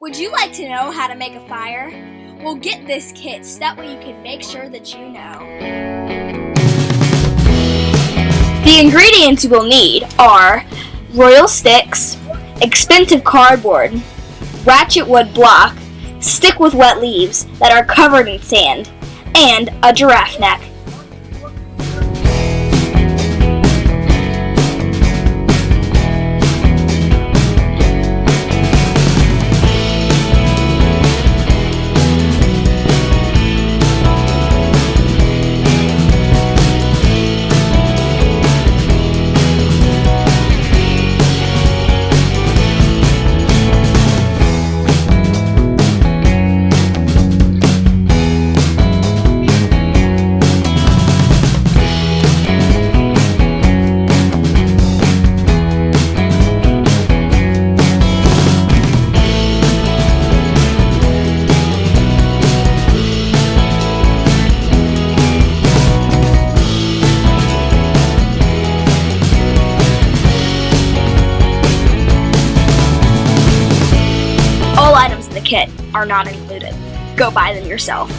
Would you like to know how to make a fire? Well, get this kit so that way you can make sure that you know. The ingredients you will need are royal sticks, expensive cardboard, ratchet wood block, stick with wet leaves that are covered in sand, and a giraffe neck. All items in the kit are not included. Go buy them yourself.